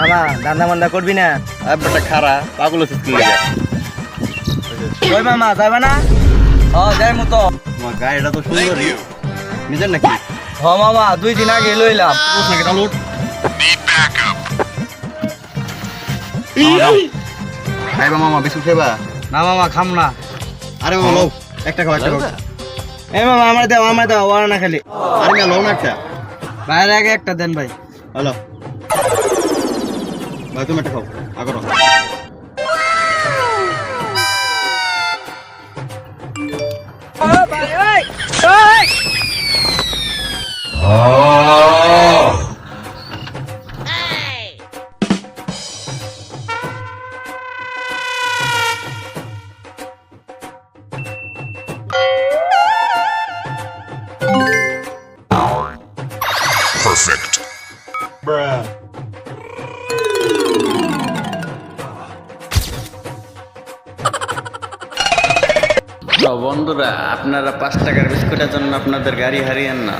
মামা দান্দা মান্দা করবি না? বেটা খারা পাগল হচ্ছে কি লাগা ওই মামা যাবে না? যাই মতো। তোমার গাড়িটা তো সুন্দরই নিজের নাকি মামা 2 দিন আগে লইলাম। উঠ নাকি তাহলে উঠ খাইবা মামা বিস্কুট খাইবা না মামা খাম না। আরে মামা লও একটা খাও এই মামা আমার দাও ওরা না খালি। আরে না লও না একটা বাইরে আগে একটা দেন ভাই। হ্যালো ভাই তুমি একটা খাও আগর Perfect. Bruh. তো বন্ধুরা আপনারা 5 টাকার বিস্কুটের জন্য আপনাদের গাড়ি হারিয়েন না।